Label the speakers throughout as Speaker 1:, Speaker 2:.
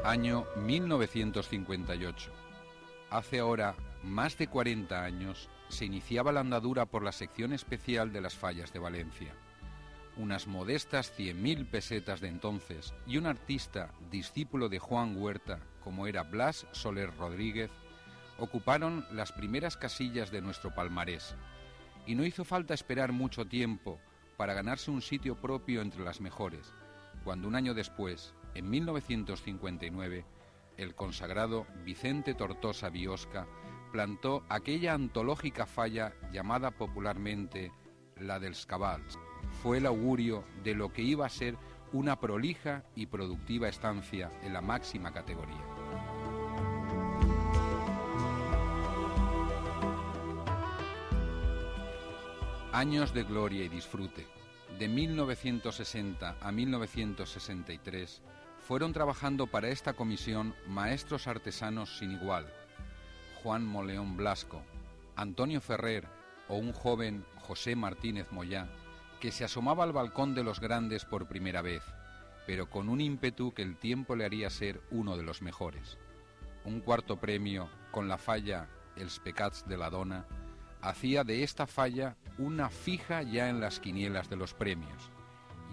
Speaker 1: Año 1958. Hace ahora más de 40 años se iniciaba la andadura por la sección especial de las fallas de Valencia. Unas modestas 100.000 pesetas de entonces y un artista discípulo de Juan Huerta, como era Blas Soler Rodríguez, ocuparon las primeras casillas de nuestro palmarés, y no hizo falta esperar mucho tiempo para ganarse un sitio propio entre las mejores, cuando un año después, en 1959, el consagrado Vicente Tortosa Biosca plantó aquella antológica falla llamada popularmente la dels Cabals. Fue el augurio de lo que iba a ser una prolija y productiva estancia en la máxima categoría. Años de gloria y disfrute. De 1960 a 1963 fueron trabajando para esta comisión maestros artesanos sin igual: Juan Moleón Blasco, Antonio Ferrer o un joven José Martínez Moyá, que se asomaba al balcón de los grandes por primera vez, pero con un ímpetu que el tiempo le haría ser uno de los mejores. Un cuarto premio con la falla Els pecats de la dona hacía de esta falla una fija ya en las quinielas de los premios,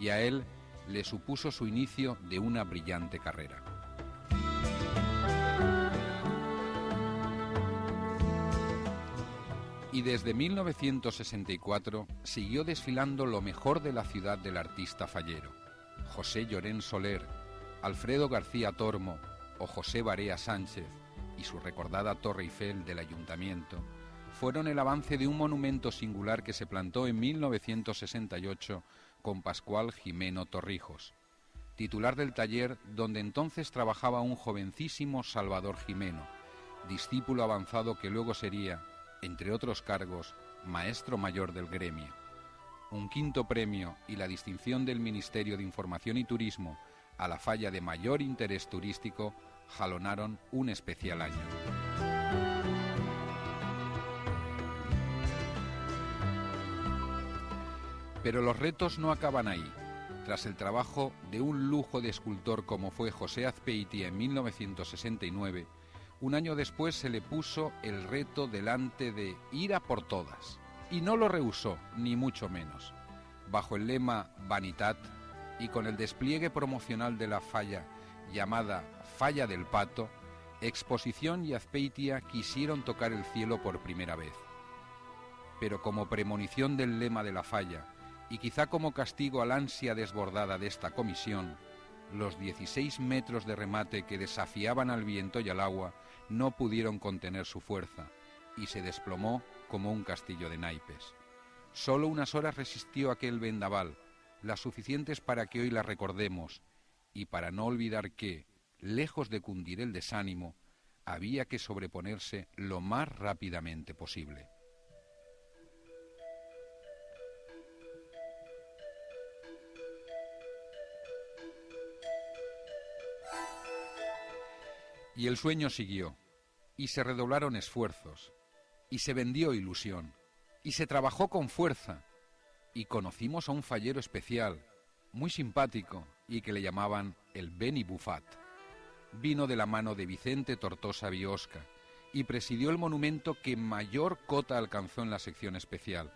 Speaker 1: y a él le supuso su inicio de una brillante carrera. Y desde 1964 siguió desfilando lo mejor de la ciudad del artista fallero: José Llorén Soler, Alfredo García Tormo o José Barea Sánchez, y su recordada Torre Eiffel del Ayuntamiento fueron el avance de un monumento singular que se plantó en 1968 con Pascual Jimeno Torrijos, titular del taller donde entonces trabajaba un jovencísimo Salvador Jimeno, discípulo avanzado que luego sería, entre otros cargos, maestro mayor del gremio. Un quinto premio y la distinción del Ministerio de Información y Turismo a la falla de mayor interés turístico jalonaron un especial año. Pero los retos no acaban ahí. Tras el trabajo de un lujo de escultor como fue José Azpeitia en 1969, un año después se le puso el reto delante de ir a por todas. Y no lo rehusó, ni mucho menos. Bajo el lema Vanitat y con el despliegue promocional de la falla llamada Falla del Pato, Exposición y Azpeitia quisieron tocar el cielo por primera vez. Pero como premonición del lema de la falla, y quizá como castigo al ansia desbordada de esta comisión, los 16 metros de remate que desafiaban al viento y al agua no pudieron contener su fuerza, y se desplomó como un castillo de naipes. Solo unas horas resistió aquel vendaval, las suficientes para que hoy la recordemos, y para no olvidar que, lejos de cundir el desánimo, había que sobreponerse lo más rápidamente posible. Y el sueño siguió, y se redoblaron esfuerzos, y se vendió ilusión, y se trabajó con fuerza, y conocimos a un fallero especial, muy simpático, y que le llamaban el Beni Bufat. Vino de la mano de Vicente Tortosa Biosca, y presidió el monumento que mayor cota alcanzó en la sección especial,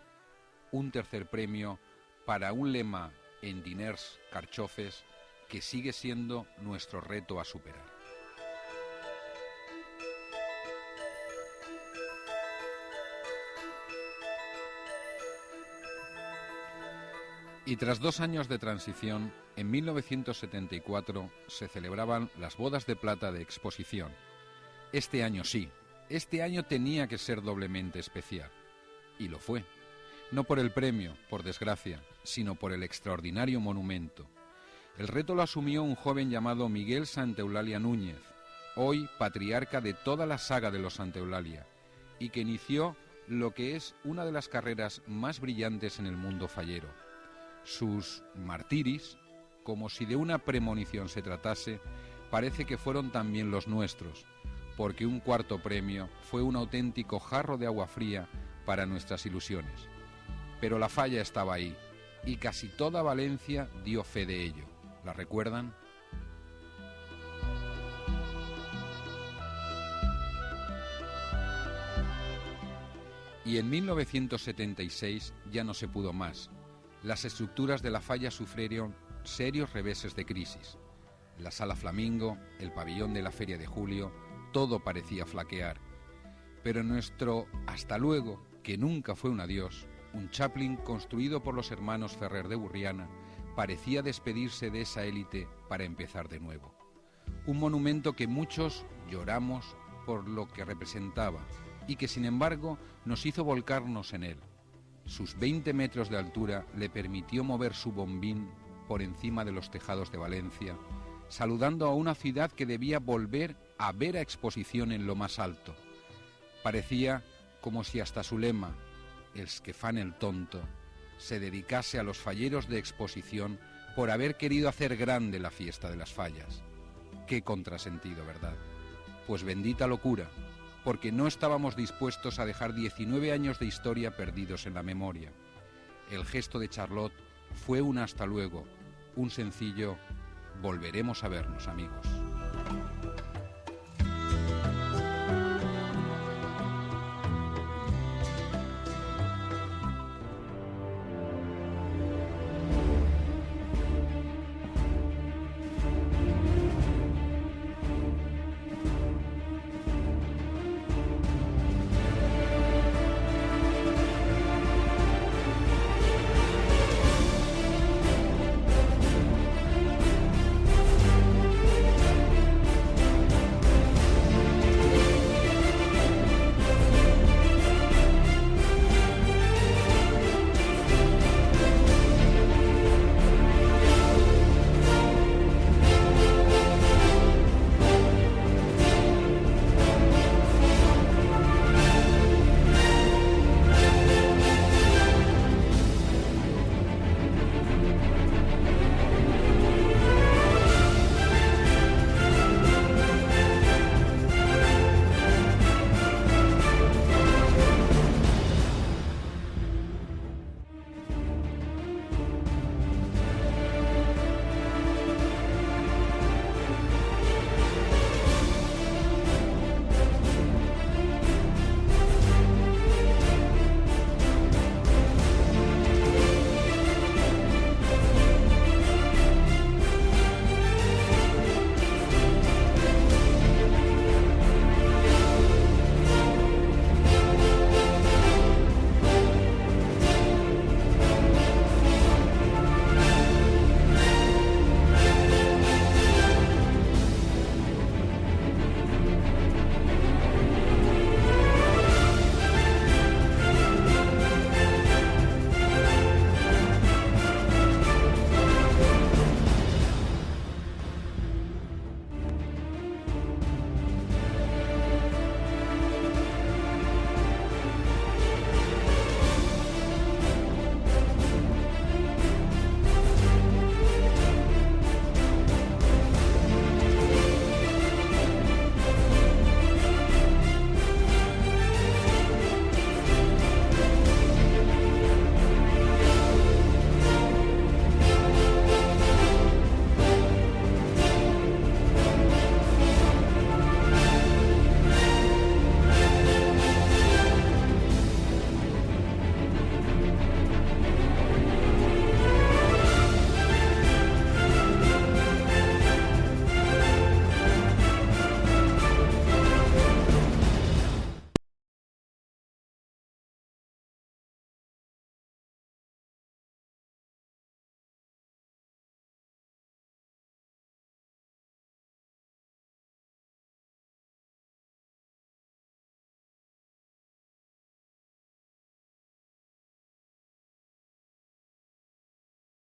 Speaker 1: un tercer premio para un lema en diners carchofes que sigue siendo nuestro reto a superar. Y tras 2 años de transición, en 1974 se celebraban las bodas de plata de Exposición. Este año sí, este año tenía que ser doblemente especial. Y lo fue. No por el premio, por desgracia, sino por el extraordinario monumento. El reto lo asumió un joven llamado Miguel Santaeulalia Núñez, hoy patriarca de toda la saga de los Santaeulalia, y que inició lo que es una de las carreras más brillantes en el mundo fallero. Sus martiris, como si de una premonición se tratase, parece que fueron también los nuestros, porque un cuarto premio fue un auténtico jarro de agua fría para nuestras ilusiones. Pero la falla estaba ahí, y casi toda Valencia dio fe de ello. ¿La recuerdan? Y en 1976 ya no se pudo más. Las estructuras de la falla sufrieron serios reveses de crisis. La Sala Flamingo, el pabellón de la Feria de Julio, todo parecía flaquear. Pero nuestro hasta luego, que nunca fue un adiós, un Chaplin construido por los hermanos Ferrer de Burriana, parecía despedirse de esa élite para empezar de nuevo. Un monumento que muchos lloramos por lo que representaba y que sin embargo nos hizo volcarnos en él. Sus 20 metros de altura le permitió mover su bombín por encima de los tejados de Valencia, saludando a una ciudad que debía volver a ver a exposición en lo más alto. Parecía como si hasta su lema, el que fan el tonto, se dedicase a los falleros de exposición por haber querido hacer grande la fiesta de las fallas. Qué contrasentido, ¿verdad? Pues bendita locura, porque no estábamos dispuestos a dejar 19 años de historia perdidos en la memoria. El gesto de Charlotte fue un hasta luego, un sencillo volveremos a vernos, amigos.